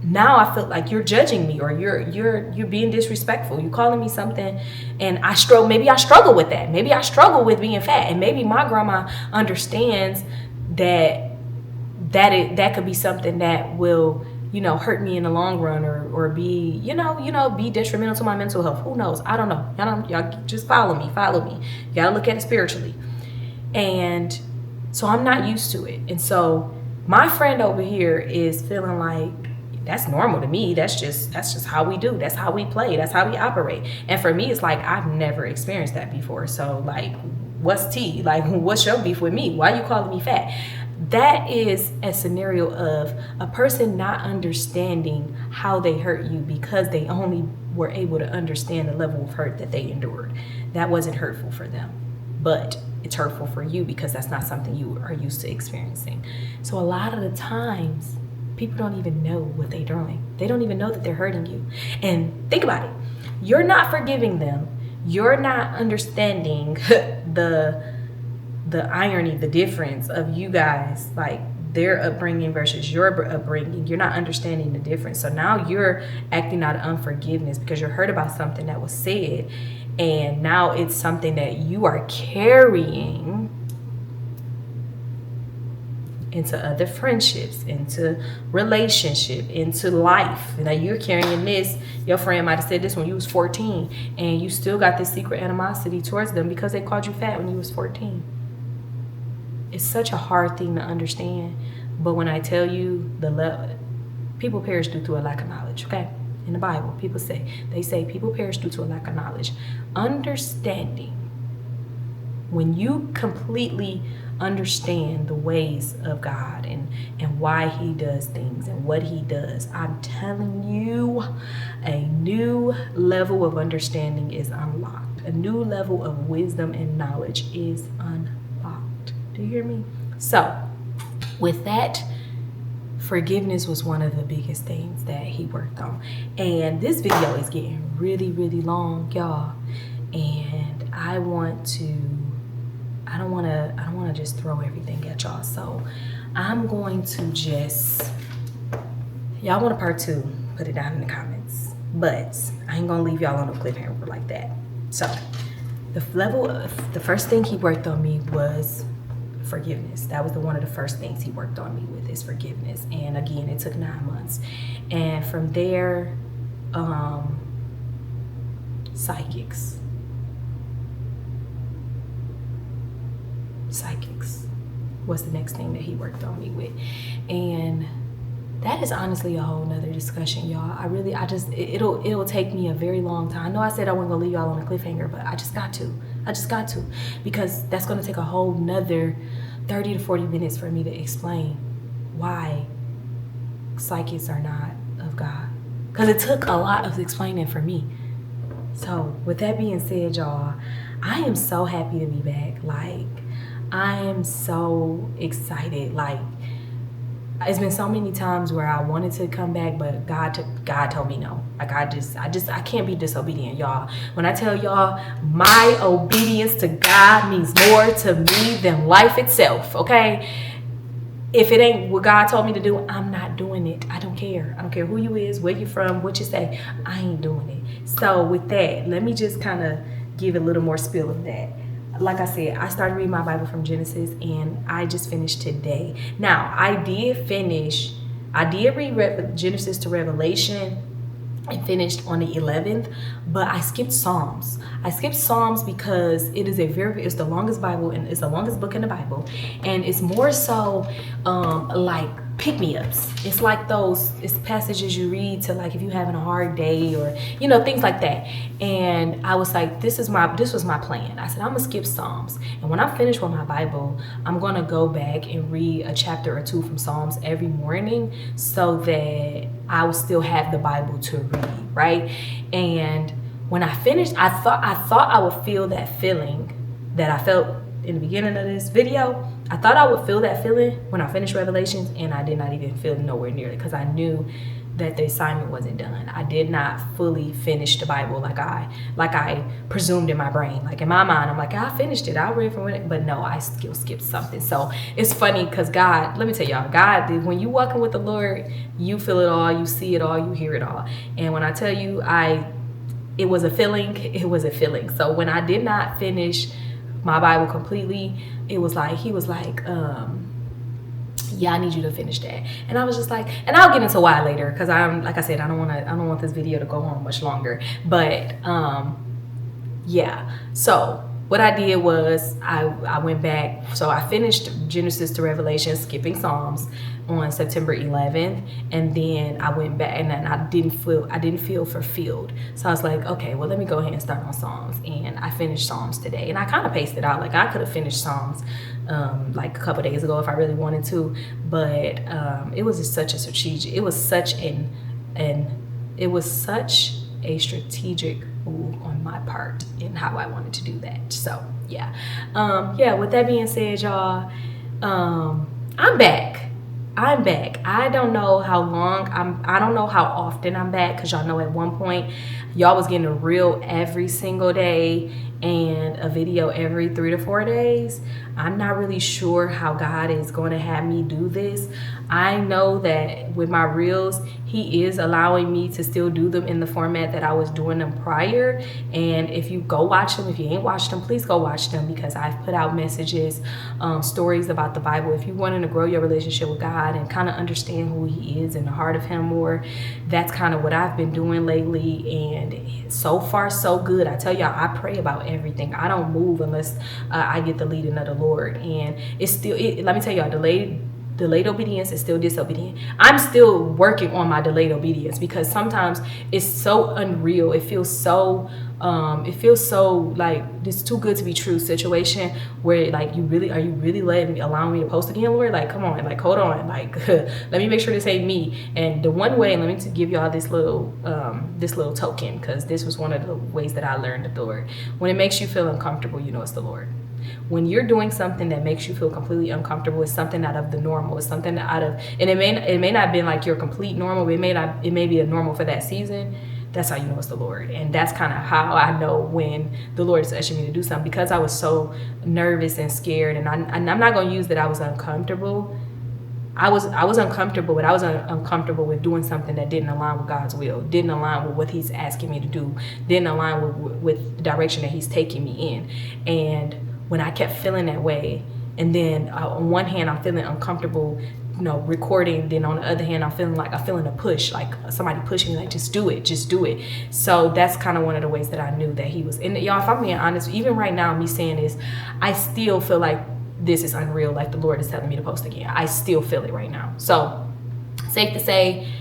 now I feel like you're judging me, or you're being disrespectful. You're calling me something, and maybe I struggle with that. Maybe I struggle with being fat, and maybe my grandma understands that could be something that will, hurt me in the long run, or be, be detrimental to my mental health. Who knows? I don't know. Y'all just follow me. You gotta look at it spiritually. And so I'm not used to it. And so my friend over here is feeling like, that's normal to me. That's just how we do. That's how we play. That's how we operate. And for me, it's like, I've never experienced that before. So like, what's tea? Like, what's your beef with me? Why are you calling me fat? That is a scenario of a person not understanding how they hurt you because they only were able to understand the level of hurt that they endured. That wasn't hurtful for them, but it's hurtful for you because that's not something you are used to experiencing. So a lot of the times, people don't even know what they're doing. They don't even know that they're hurting you. And think about it. You're not forgiving them. You're not understanding the the irony, the difference of you guys, like their upbringing versus your upbringing. You're not understanding the difference. So now you're acting out of unforgiveness because you're hurt about something that was said, and now it's something that you are carrying into other friendships, into relationship, into life. Now you're carrying this. Your friend might have said this when you was 14, and you still got this secret animosity towards them because they called you fat when you was 14. It's such a hard thing to understand. But when I tell you, people perish due to a lack of knowledge, okay? In the Bible, they say people perish due to a lack of knowledge. Understanding, when you completely understand the ways of God and why he does things and what he does, I'm telling you, a new level of understanding is unlocked. A new level of wisdom and knowledge is unlocked. Do you hear me? So with that, forgiveness was one of the biggest things that he worked on. And this video is getting really, really long, y'all. And I don't want to just throw everything at y'all. So I'm going to y'all want a part 2, put it down in the comments. But I ain't gonna leave y'all on a cliffhanger like that. So the first thing he worked on me was forgiveness. That was one of the first things he worked on me with, is forgiveness. And again, it took 9 months. And from there, psychics was the next thing that he worked on me with. And that is honestly a whole nother discussion, y'all. It'll take me a very long time. I know I said I wasn't gonna leave y'all on a cliffhanger, but I just got to, because that's gonna take a whole nother 30 to 40 minutes for me to explain why psychics are not of God. Because it took a lot of explaining for me. So with that being said, y'all, I am so happy to be back. Like, I am so excited. Like, it's been so many times where I wanted to come back, but God told me no. Like, I can't be disobedient, y'all. When I tell y'all, my obedience to God means more to me than life itself, okay? If it ain't what God told me to do, I'm not doing it. I don't care. I don't care who you is, where you from, what you say. I ain't doing it. So with that, let me just kind of give a little more spiel of that. Like I said, I started reading my Bible from Genesis, and I just finished today. Now, I did read Genesis to Revelation and finished on the 11th, but I skipped Psalms. I skipped Psalms because it's the longest Bible, and it's the longest book in the Bible, and it's more so like pick-me-ups. It's like it's passages you read to, like, if you're having a hard day, or things like that. And I was like, this was my plan. I said, I'm gonna skip Psalms, and when I'm finished with my Bible, I'm gonna go back and read a chapter or 2 from Psalms every morning, so that I will still have the Bible to read, right? And when I finished, I thought I would feel that feeling that I felt in the beginning of this video. I thought I would feel that feeling when I finished Revelations, and I did not even feel nowhere near it, because I knew that the assignment wasn't done. I did not fully finish the Bible like I presumed in my brain. Like, in my mind, I'm like, I finished it, I read from it, but no, I still skipped something. So it's funny, because God, let me tell y'all, God, when you walking with the Lord, you feel it all, you see it all, you hear it all. And when I tell you, it was a feeling. So when I did not finish my Bible completely, he was like, yeah, I need you to finish that. And I was just like, and I'll get into why later, because like I said, I don't want this video to go on much longer. But yeah. So what I did was I went back. So I finished Genesis to Revelation, skipping Psalms, on September 11th, and then I went back, and then I didn't feel fulfilled. So I was like, okay, well, let me go ahead and start on Psalms, and I finished Psalms today. And I kind of paced it out. Like, I could have finished Psalms like a couple days ago if I really wanted to, but it was just such a strategic. It was such a strategic move on my part in how I wanted to do that. So yeah, with that being said, y'all, I'm back. I don't know how long I don't know how often I'm back, because y'all know at one point y'all was getting a reel every single day, and a video every 3 to 4 days. I'm not really sure how God is going to have me do this. I know that with my reels, he is allowing me to still do them in the format that I was doing them prior. And if you go watch them, if you ain't watched them, please go watch them, because I've put out messages, stories about the Bible. If you're wanting to grow your relationship with God and kind of understand who he is and the heart of him more, that's kind of what I've been doing lately. And so far so good. I tell y'all, I pray about everything. I don't move unless I get the leading of the Lord. And it's still, let me tell y'all, delayed obedience is still disobedient. I'm still working on my delayed obedience, because sometimes it's so unreal. It feels so like this too good to be true situation, where like, are you really allowing me to post again, Lord? Like, come on, like, hold on, like let me make sure this ain't me. And the one way, let me give y'all this little token, because this was one of the ways that I learned the Lord. When it makes you feel uncomfortable, you know it's the Lord. When you're doing something that makes you feel completely uncomfortable, it's something out of the normal. It's something out of, and it may not be like your complete normal, but it may be a normal for that season. That's how you know it's the Lord. And that's kind of how I know when the Lord is ushering me to do something, because I was so nervous and scared. And I'm not going to use that I was uncomfortable. I was uncomfortable, but I was uncomfortable with doing something that didn't align with God's will, didn't align with what he's asking me to do, didn't align with the direction that he's taking me in. And when I kept feeling that way, and then on one hand I'm feeling uncomfortable, recording, then on the other hand I'm feeling a push, like somebody pushing me, like, just do it. So that's kind of one of the ways that I knew that he was. And y'all, if I'm being honest, even right now, me saying this, I still feel like this is unreal, like the Lord is telling me to post again. I still feel it right now. So safe to say,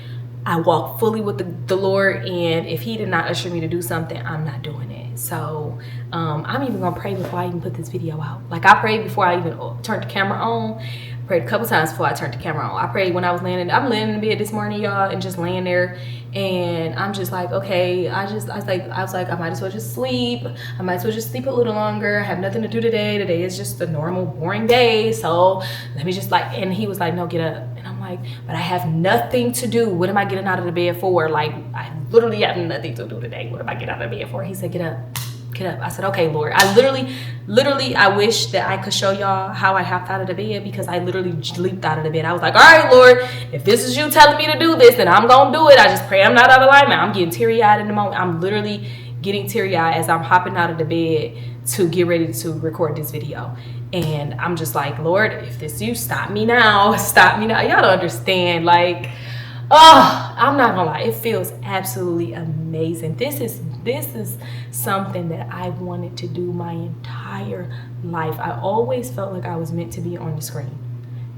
I walk fully with the Lord, and if he did not usher me to do something, I'm not doing it. So I'm even gonna pray before I even put this video out. Like, I prayed before I even turned the camera on. I prayed a couple times before I turned the camera on. I prayed when I was I'm laying in bed this morning, y'all, and just laying there, and I'm just like, okay, I was like, I might as well just sleep. I might as well just sleep a little longer. I have nothing to do today. Today is just a normal, boring day. So let me just and he was like, no, get up. And I'm like, but I have nothing to do. What am I getting out of the bed for? Like, I literally have nothing to do today. What am I getting out of the bed for? He said, get up. I said, okay, Lord. I literally, I wish that I could show y'all how I hopped out of the bed, because I literally leaped out of the bed. I was like, all right, Lord, if this is you telling me to do this, then I'm going to do it. I just pray I'm not out of alignment. I'm getting teary-eyed in the moment. I'm literally getting teary-eyed as I'm hopping out of the bed to get ready to record this video. And I'm just like, Lord, if this is you, stop me now. Stop me now. Y'all don't understand. Like, oh, I'm not gonna lie, it feels absolutely amazing. This is something that I wanted to do my entire life. I always felt like I was meant to be on the screen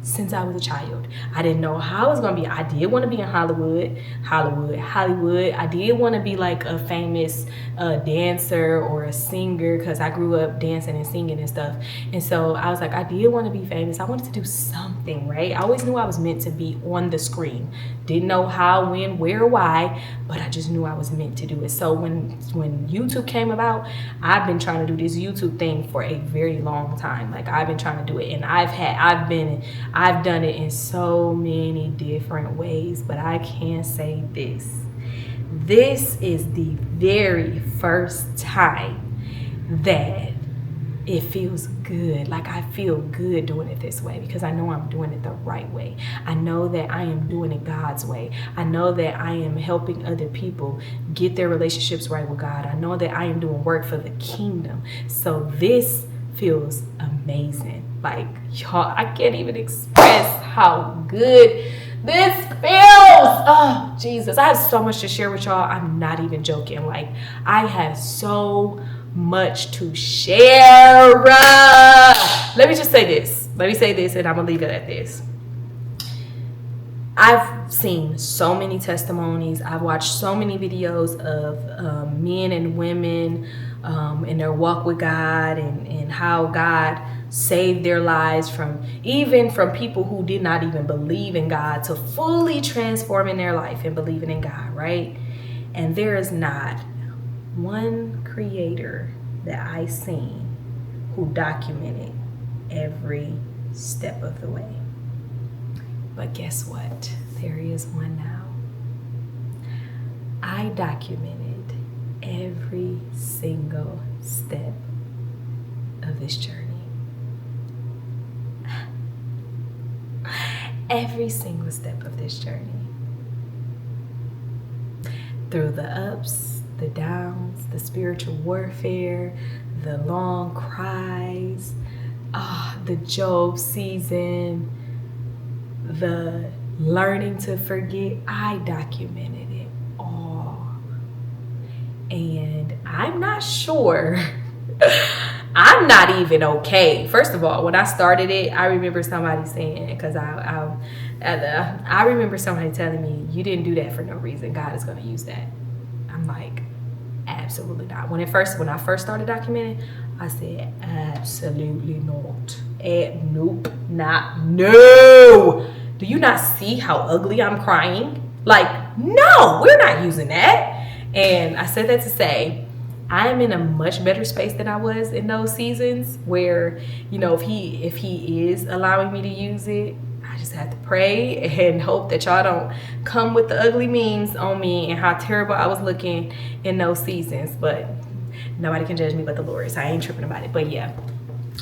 since I was a child. I didn't know how it was gonna be. I did want to be in Hollywood. I did want to be like a famous dancer or a singer, because I grew up dancing and singing and stuff. And so I was like, I did want to be famous. I wanted to do something, right? I always knew I was meant to be on the screen. Didn't know how, when, where, why, but I just knew I was meant to do it. So when YouTube came about, I've been trying to do this YouTube thing for a very long time. Like, I've been trying to do it, and I've done it in so many different ways, but I can say this. This is the very first time that it feels good. Like, I feel good doing it this way, because I know I'm doing it the right way. I know that I am doing it God's way. I know that I am helping other people get their relationships right with God. I know that I am doing work for the kingdom. So this feels amazing. Like, y'all, I can't even express how good this feels. Oh, Jesus. I have so much to share with y'all. I'm not even joking. Like, I have so much to share. Let me just say this. Let me say this, and I'm going to leave it at this. I've seen so many testimonies. I've watched so many videos of men and women in their walk with God, and how God saved their lives from people who did not even believe in God to fully transforming their life and believing in God, right? And there is not one creator that I seen who documented every step of the way. But guess what? There is one now. I documented every single step of this journey. Every single step of this journey. Through the ups, the downs, the spiritual warfare, the long cries, the Job season, the learning to forget. I documented it all. And I'm not sure. I'm not even okay. First of all, when I started it, I remember somebody saying, because I remember somebody telling me, you didn't do that for no reason. God is going to use that. I'm like, absolutely not. When I first started documenting, I said, absolutely not. Nope, no. Do you not see how ugly I'm crying? Like, no, we're not using that. And I said that to say, I am in a much better space than I was in those seasons where, you know, if he is allowing me to use it, I just have to pray and hope that y'all don't come with the ugly memes on me and how terrible I was looking in those seasons. But nobody can judge me but the Lord, so I ain't tripping about it. But yeah,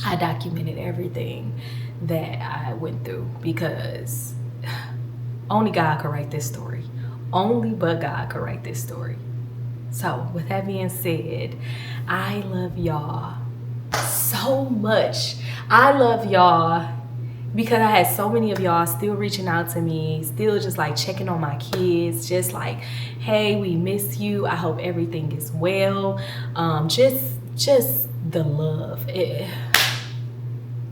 I documented everything that I went through because only God could write this story. Only but God could write this story. So with that being said, I love y'all so much. I love y'all because I had so many of y'all still reaching out to me, still just like checking on my kids, just like, hey, we miss you. I hope everything is well. Just the love.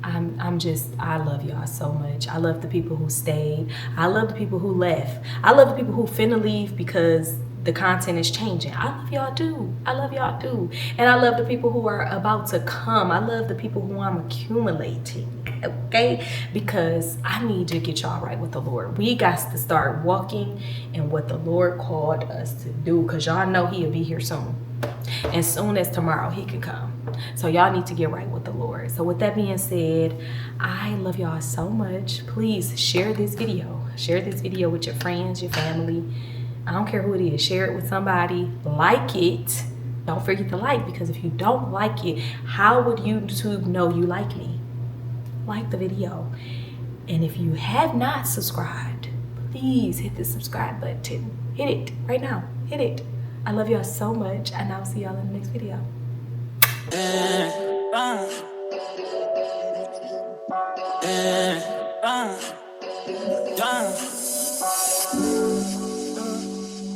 I love y'all so much. I love the people who stayed. I love the people who left. I love the people who finna leave because the content is changing. I love y'all too. I love y'all too. And I love the people who are about to come. I love the people who I'm accumulating, okay? Because I need to get y'all right with the Lord. We got to start walking in what the Lord called us to do, because y'all know he'll be here soon. And soon as tomorrow, he can come. So y'all need to get right with the Lord. So with that being said, I love y'all so much. Please share this video. Share this video with your friends, your family. I don't care who it is. Share it with somebody. Like it. Don't forget to like, because if you don't like it, how would YouTube know you like me? Like the video. And if you have not subscribed, please hit the subscribe button. Hit it right now. Hit it. I love y'all so much, and I'll see y'all in the next video.